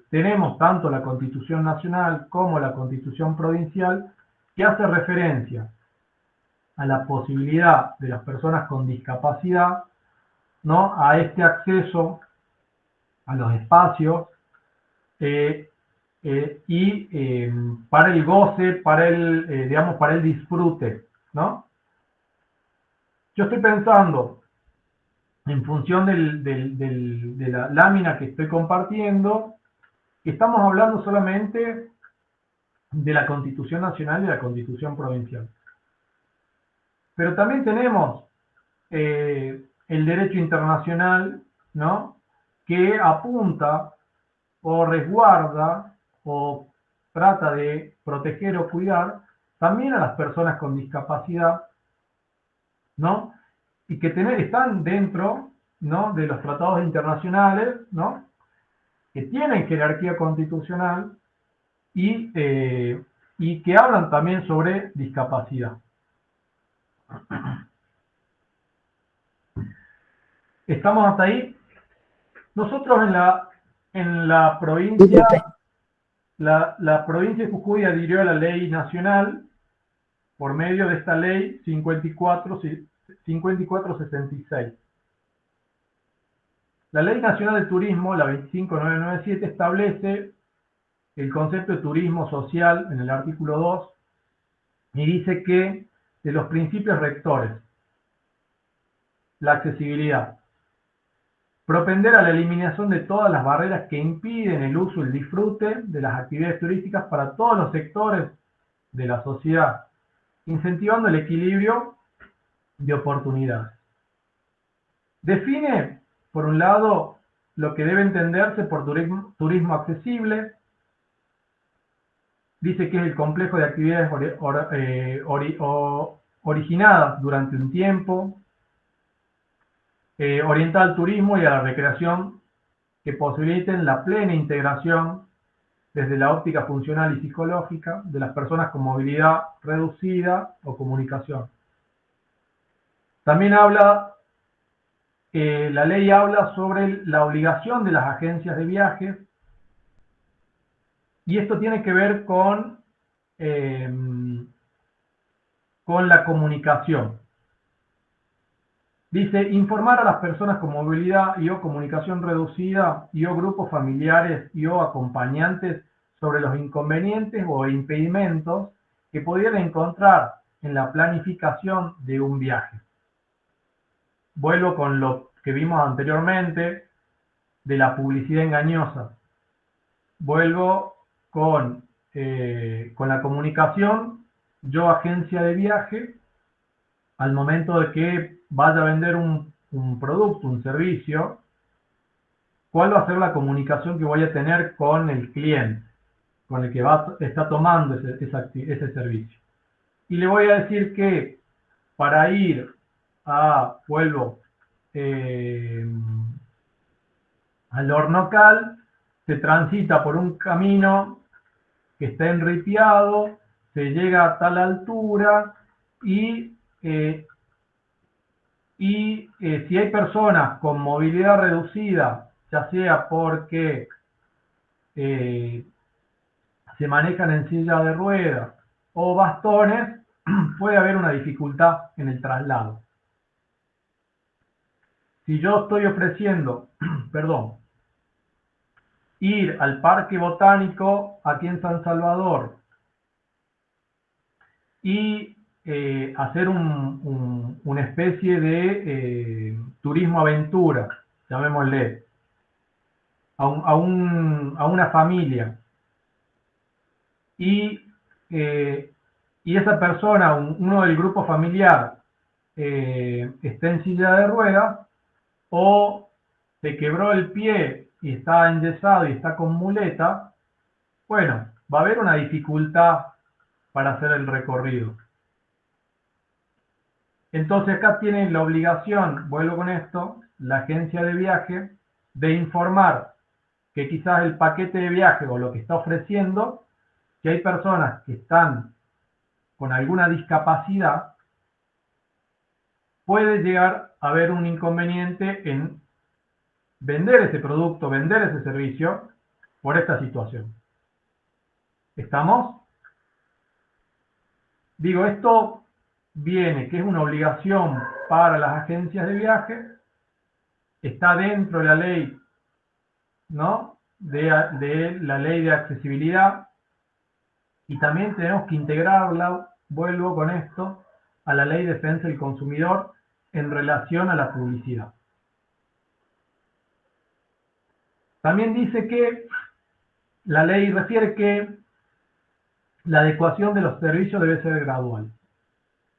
tenemos tanto la Constitución Nacional como la Constitución Provincial que hace referencia a la posibilidad de las personas con discapacidad, ¿no?, a este acceso a los espacios para el goce, digamos, para el disfrute, ¿no? Yo estoy pensando, en función de la lámina que estoy compartiendo, estamos hablando solamente de la Constitución Nacional y de la Constitución Provincial. Pero también tenemos el derecho internacional, ¿no?, que apunta o resguarda o trata de proteger o cuidar también a las personas con discapacidad, ¿no?, y que están dentro, ¿no?, de los tratados internacionales, ¿no?, que tienen jerarquía constitucional y que hablan también sobre discapacidad. ¿Estamos hasta ahí? Nosotros en la provincia, la provincia de Jujuy adhirió a la ley nacional por medio de esta ley 5466. La Ley Nacional de Turismo, la 25997, establece el concepto de turismo social en el artículo 2 y dice que de los principios rectores, la accesibilidad, propender a la eliminación de todas las barreras que impiden el uso y el disfrute de las actividades turísticas para todos los sectores de la sociedad, incentivando el equilibrio de oportunidades. Define, por un lado, lo que debe entenderse por turismo accesible. Dice que es el complejo de actividades originadas durante un tiempo, orientada al turismo y a la recreación, que posibiliten la plena integración desde la óptica funcional y psicológica de las personas con movilidad reducida o comunicación. También la ley habla sobre la obligación de las agencias de viajes, y esto tiene que ver con la comunicación. Dice, informar a las personas con movilidad y o comunicación reducida y o grupos familiares y o acompañantes sobre los inconvenientes o impedimentos que pudieran encontrar en la planificación de un viaje. Vuelvo con lo que vimos anteriormente de la publicidad engañosa. Vuelvo con la comunicación, yo agencia de viaje, al momento de que vaya a vender un producto, un servicio, ¿cuál va a ser la comunicación que voy a tener con el cliente, con el que está tomando ese servicio? Y le voy a decir que para ir al Hornocal, se transita por un camino que está enripiado, se llega a tal altura y si hay personas con movilidad reducida, ya sea porque se manejan en silla de ruedas o bastones, puede haber una dificultad en el traslado. Si yo estoy ofreciendo, ir al Parque Botánico aquí en San Salvador y hacer una especie de turismo aventura, llamémosle, a una familia, y esa persona, uno del grupo familiar, está en silla de ruedas o se quebró el pie y está enyesado y está con muleta, bueno, va a haber una dificultad para hacer el recorrido. Entonces acá tienen la obligación, vuelvo con esto, la agencia de viaje, de informar que quizás el paquete de viaje o lo que está ofreciendo, que hay personas que están con alguna discapacidad puede llegar a haber un inconveniente en vender ese producto, vender ese servicio por esta situación. ¿Estamos? Digo, esto viene, que es una obligación para las agencias de viaje, está dentro de la ley, ¿no? De la ley de accesibilidad, y también tenemos que integrarla, vuelvo con esto, a la ley de defensa del consumidor en relación a la publicidad. También dice que la ley refiere que la adecuación de los servicios debe ser gradual.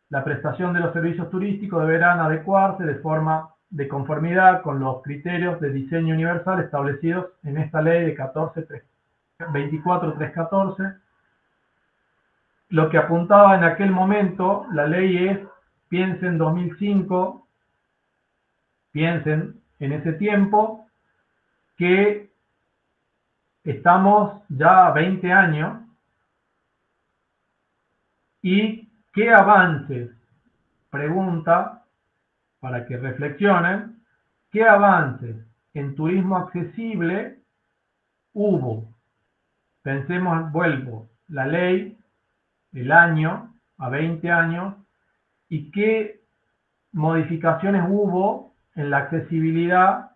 La prestación de los servicios turísticos deberán adecuarse de forma de conformidad con los criterios de diseño universal establecidos en esta ley de 24.314. Lo que apuntaba en aquel momento la ley es, piensen en 2005, piensen en ese tiempo, que estamos ya a 20 años, y qué avances, pregunta, para que reflexionen, qué avances en turismo accesible hubo. Pensemos, vuelvo, la ley, el año, a 20 años, y qué modificaciones hubo en la accesibilidad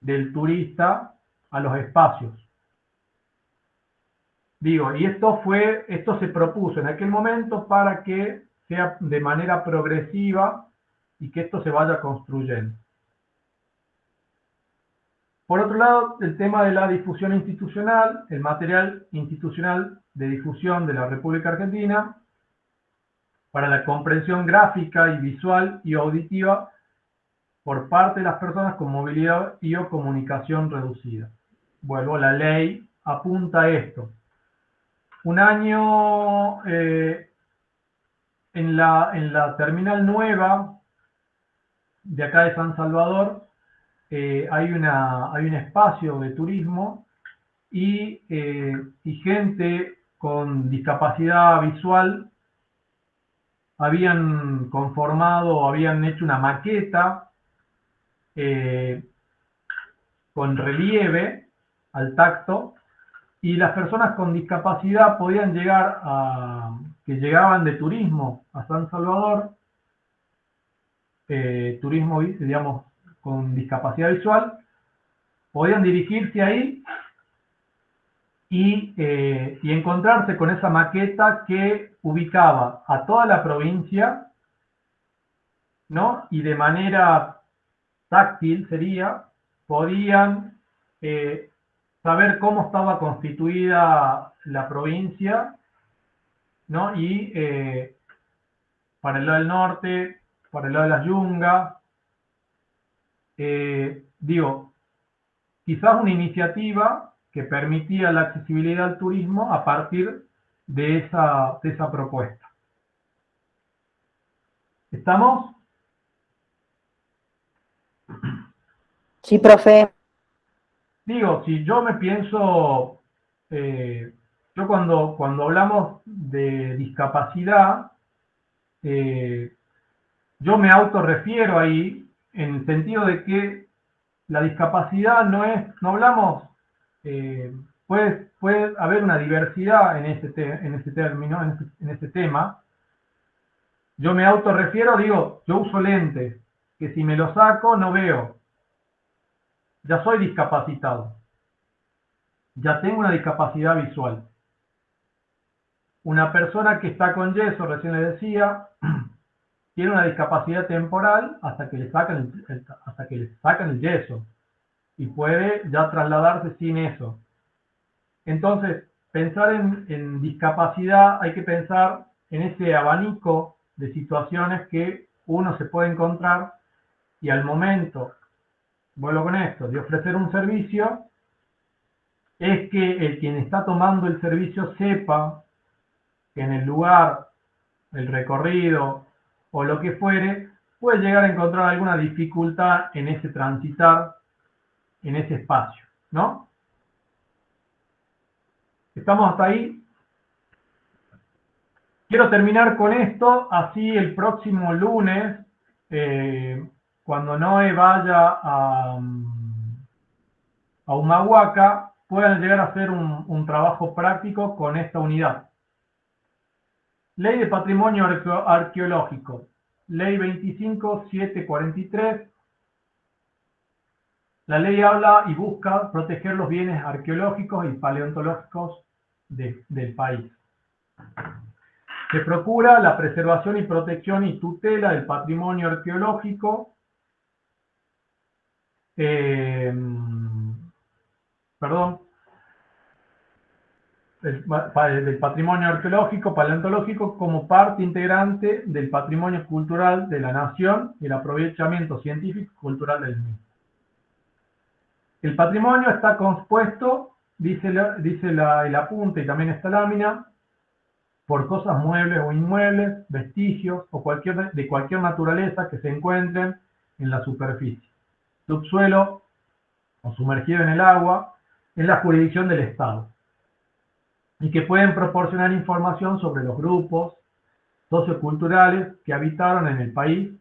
del turista a los espacios. Digo, y esto se propuso en aquel momento para que sea de manera progresiva y que esto se vaya construyendo. Por otro lado, el tema de la difusión institucional, el material institucional de difusión de la República Argentina para la comprensión gráfica y visual y auditiva por parte de las personas con movilidad y o comunicación reducida. Vuelvo, la ley apunta a esto. Un año en la terminal nueva de acá de San Salvador hay un espacio de turismo y gente con discapacidad visual habían conformado, habían hecho una maqueta con relieve al tacto, y las personas con discapacidad podían llegar que llegaban de turismo a San Salvador, turismo, digamos, con discapacidad visual, podían dirigirse ahí y encontrarse con esa maqueta que ubicaba a toda la provincia, ¿no? Y de manera táctil podían saber cómo estaba constituida la provincia, ¿no? Y para el lado del norte, para el lado de las yungas, digo, quizás una iniciativa que permitía la accesibilidad al turismo a partir de esa propuesta. ¿Estamos? Sí, profe. Digo, si yo me pienso, yo cuando hablamos de discapacidad, yo me autorrefiero ahí en el sentido de que la discapacidad no hablamos, puede haber una diversidad en ese término, en ese tema. Yo me autorrefiero, digo, yo uso lentes, que si me los saco no veo. Ya soy discapacitado. Ya tengo una discapacidad visual. Una persona que está con yeso, recién le decía, tiene una discapacidad temporal hasta que le sacan el yeso y puede ya trasladarse sin eso. Entonces, pensar en discapacidad, hay que pensar en ese abanico de situaciones que uno se puede encontrar, y al momento, vuelvo con esto, de ofrecer un servicio, es que quien está tomando el servicio sepa que en el lugar, el recorrido o lo que fuere, puede llegar a encontrar alguna dificultad en ese transitar, en ese espacio, ¿no? ¿Estamos hasta ahí? Quiero terminar con esto, así el próximo lunes cuando Noé vaya a Humahuaca, puedan llegar a hacer un trabajo práctico con esta unidad. Ley de Patrimonio Arqueológico, Ley 25.743. La ley habla y busca proteger los bienes arqueológicos y paleontológicos del país. Se procura la preservación y protección y tutela del patrimonio arqueológico, del patrimonio arqueológico, paleontológico, como parte integrante del patrimonio cultural de la nación y el aprovechamiento científico y cultural del mismo. El patrimonio está compuesto, dice el apunte y también esta lámina, por cosas muebles o inmuebles, vestigios o de cualquier naturaleza que se encuentren en la superficie, subsuelo o sumergido en el agua, en la jurisdicción del Estado, y que pueden proporcionar información sobre los grupos socioculturales que habitaron en el país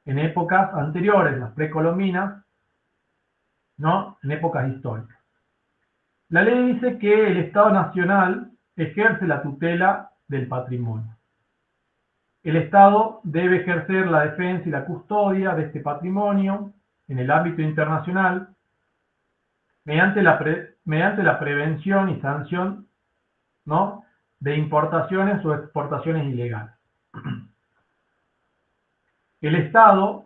en épocas anteriores, las precolombinas, ¿no? En épocas históricas. La ley dice que el Estado Nacional ejerce la tutela del patrimonio. El Estado debe ejercer la defensa y la custodia de este patrimonio en el ámbito internacional mediante la prevención y sanción, ¿no?, de importaciones o exportaciones ilegales. El Estado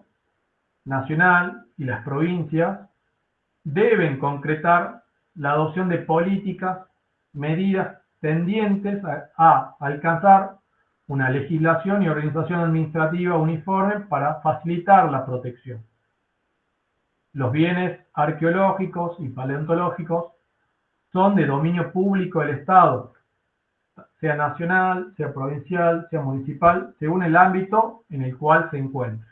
Nacional y las provincias deben concretar la adopción de políticas, medidas tendientes a alcanzar una legislación y organización administrativa uniforme para facilitar la protección. Los bienes arqueológicos y paleontológicos son de dominio público del Estado, sea nacional, sea provincial, sea municipal, según el ámbito en el cual se encuentre.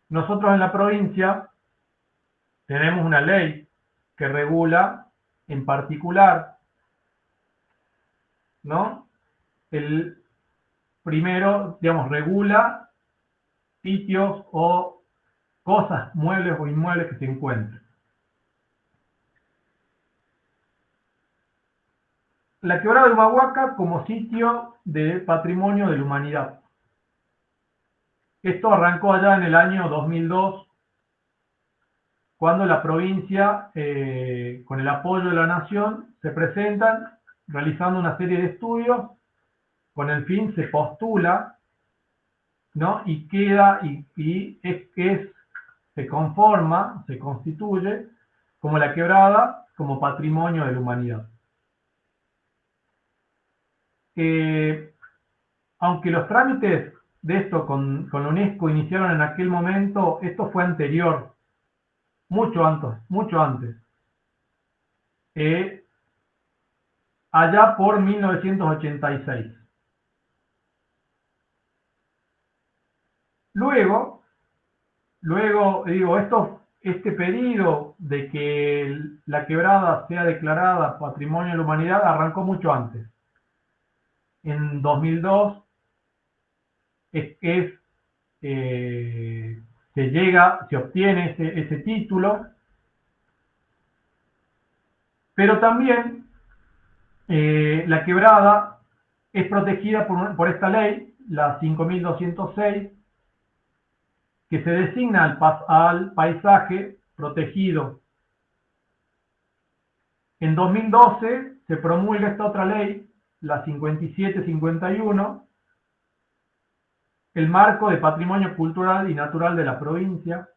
Nosotros en la provincia tenemos una ley que regula en particular, ¿no?, el primero, digamos, regula sitios o cosas, muebles o inmuebles que se encuentren. La Quebrada de Humahuaca como sitio de patrimonio de la humanidad. Esto arrancó allá en el año 2002, cuando la provincia, con el apoyo de la nación, se presentan realizando una serie de estudios, con el fin se postula, ¿no?, y queda, se conforma, se constituye como la quebrada como patrimonio de la humanidad. Aunque los trámites de esto con la UNESCO iniciaron en aquel momento, esto fue anterior, mucho antes. Allá por 1986. Luego, digo, este pedido de que la quebrada sea declarada Patrimonio de la Humanidad arrancó mucho antes. En 2002 se obtiene ese título, pero también la quebrada es protegida por esta ley, la 5206, que se designa al paisaje protegido. En 2012 se promulga esta otra ley, la 5751, el marco de patrimonio cultural y natural de la provincia,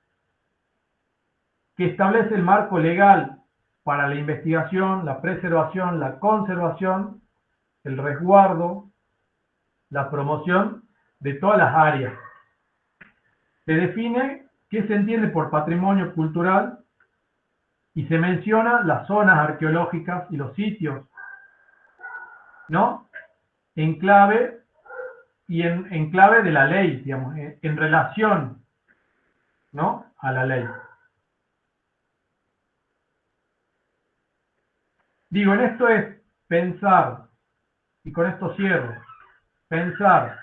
que establece el marco legal para la investigación, la preservación, la conservación, el resguardo, la promoción de todas las áreas. Se define qué se entiende por patrimonio cultural y se menciona las zonas arqueológicas y los sitios, ¿no?, en clave de la ley, digamos, en relación, ¿no?, a la ley. Digo, en esto es pensar, y con esto cierro, pensar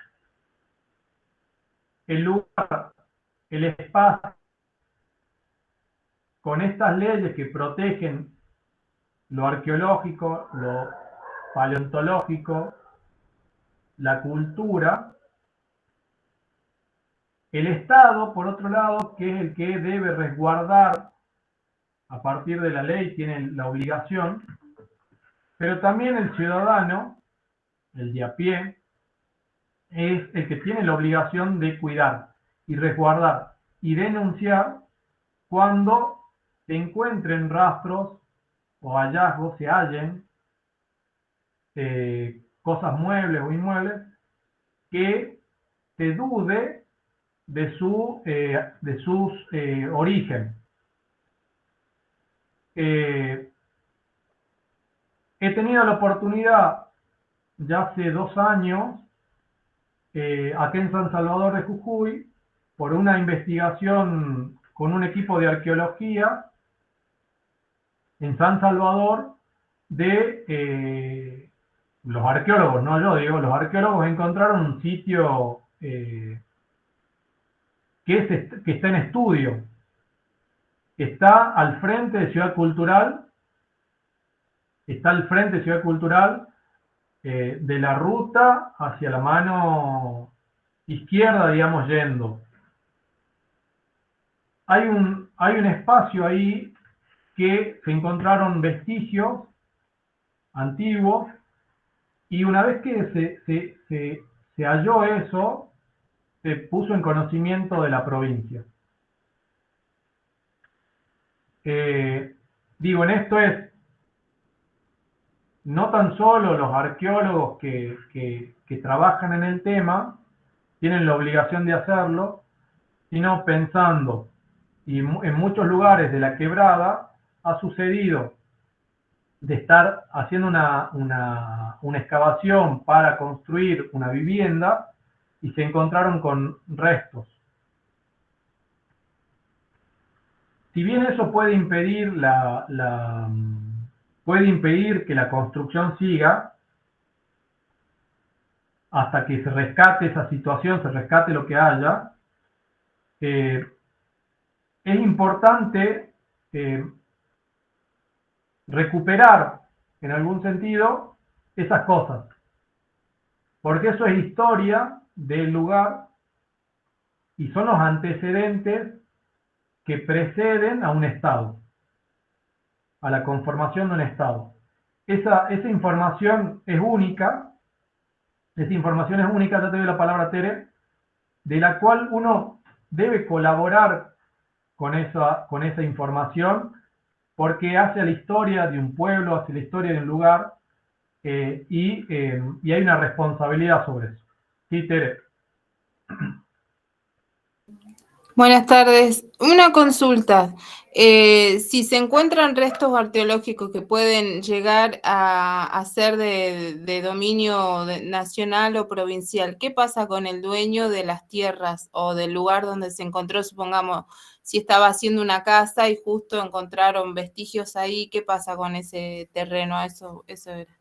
el lugar el espacio con estas leyes que protegen lo arqueológico, lo paleontológico, la cultura. El Estado, por otro lado, que es el que debe resguardar a partir de la ley, tiene la obligación, pero también el ciudadano, el de a pie, es el que tiene la obligación de cuidar y resguardar y denunciar cuando se encuentren rastros o hallazgos, se hallen cosas muebles o inmuebles que se dude de sus origen. He tenido la oportunidad ya hace 2 años, aquí en San Salvador de Jujuy, por una investigación con un equipo de arqueología en San Salvador, de los arqueólogos, no yo digo, los arqueólogos encontraron un sitio que está en estudio, está al frente de Ciudad Cultural, de la ruta hacia la mano izquierda, digamos, yendo. Hay un espacio ahí que se encontraron vestigios antiguos, y una vez que se halló eso, se puso en conocimiento de la provincia. Digo, en esto es, no tan solo los arqueólogos que trabajan en el tema tienen la obligación de hacerlo, sino pensando, y en muchos lugares de la quebrada ha sucedido de estar haciendo una excavación para construir una vivienda y se encontraron con restos. Si bien eso puede impedir puede impedir que la construcción siga hasta que se rescate esa situación, se rescate lo que haya, es importante recuperar en algún sentido esas cosas, porque eso es historia del lugar y son los antecedentes que preceden a un Estado, a la conformación de un Estado. Esa información es única, ya te doy la palabra, Tere, de la cual uno debe colaborar con esa información, porque hace a la historia de un pueblo, hace la historia de un lugar, y hay una responsabilidad sobre eso. Sí, Tere. Buenas tardes. Una consulta. Si se encuentran restos arqueológicos que pueden llegar a ser de dominio nacional o provincial, ¿qué pasa con el dueño de las tierras o del lugar donde se encontró? Supongamos, si estaba haciendo una casa y justo encontraron vestigios ahí, ¿qué pasa con ese terreno? Eso era.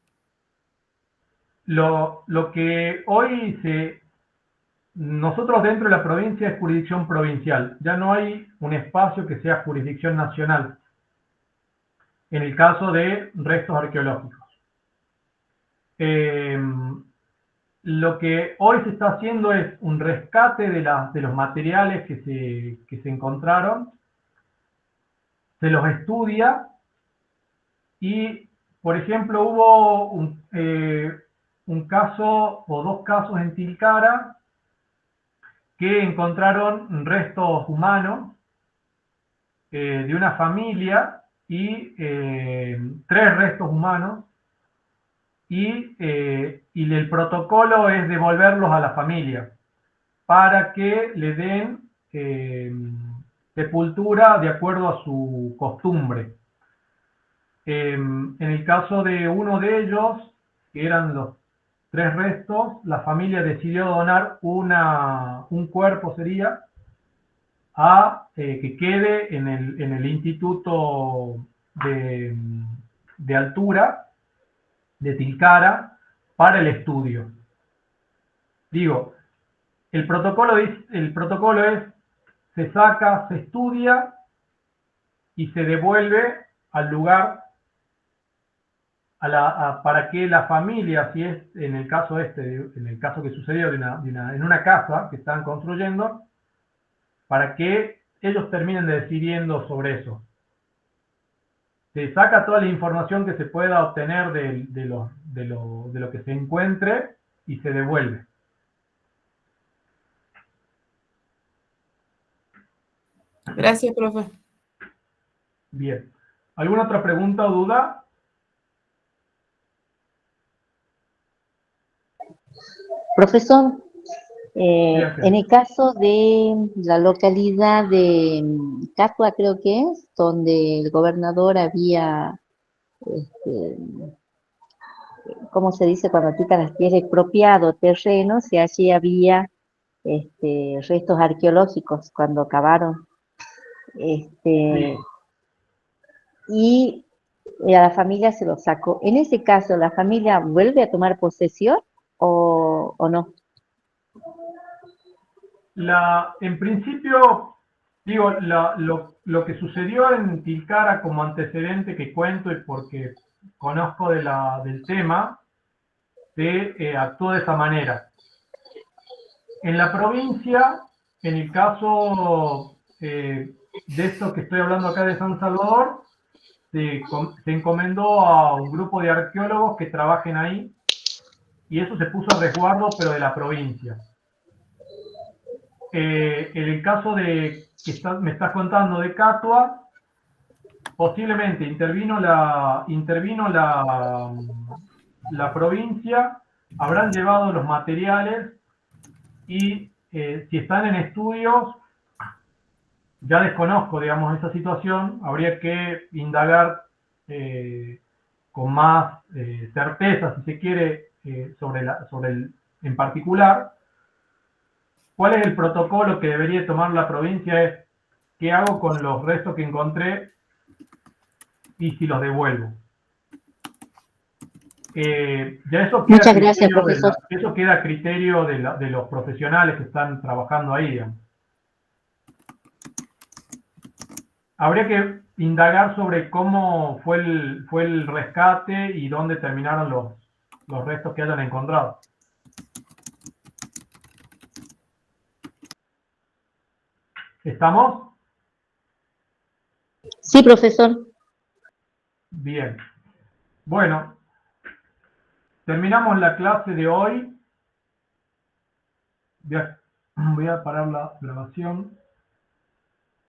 Lo que hoy nosotros dentro de la provincia es jurisdicción provincial, ya no hay un espacio que sea jurisdicción nacional, en el caso de restos arqueológicos. Lo que hoy se está haciendo es un rescate de los materiales que se encontraron, se los estudia y, por ejemplo, hubo un caso o 2 casos en Tilcara que encontraron restos humanos de una familia y 3 restos humanos, y el protocolo es devolverlos a la familia para que le den sepultura de acuerdo a su costumbre. En el caso de uno de ellos, que eran los 3 restos, la familia decidió donar un cuerpo, sería, que quede en el Instituto de Altura de Tilcara para el estudio. Digo, el protocolo es se saca, se estudia y se devuelve al lugar para que la familia, si es en el caso en el caso que sucedió en una casa que están construyendo, para que ellos terminen decidiendo sobre eso. Se saca toda la información que se pueda obtener de lo que se encuentre y se devuelve. Gracias, profe. Bien. ¿Alguna otra pregunta o duda? Profesor, Bien, en el caso de la localidad de Catua, creo que es, donde el gobernador había, ¿cómo se dice cuando quitan las tierras, expropiado terrenos, y allí había restos arqueológicos cuando cavaron. Sí. Y a la familia se lo sacó. En ese caso, ¿la familia vuelve a tomar posesión o no? En principio, digo, lo que sucedió en Tilcara como antecedente que cuento y porque conozco del tema, se actuó de esa manera. En la provincia, en el caso de esto que estoy hablando acá de San Salvador, se encomendó a un grupo de arqueólogos que trabajen ahí y eso se puso a resguardo, pero de la provincia. En el caso de que me estás contando de Catua, posiblemente intervino la provincia, habrán llevado los materiales y si están en estudios, ya desconozco, digamos, esa situación, habría que indagar con más certeza, si se quiere, en particular. ¿Cuál es el protocolo que debería tomar la provincia? Es qué hago con los restos que encontré y si los devuelvo. Ya eso queda Muchas gracias, profesor. eso queda a criterio de los profesionales que están trabajando ahí, digamos. Habría que indagar sobre cómo fue el rescate y dónde terminaron los restos que hayan encontrado. ¿Estamos? Sí, profesor. Bien. Bueno, terminamos la clase de hoy. Voy a parar la grabación.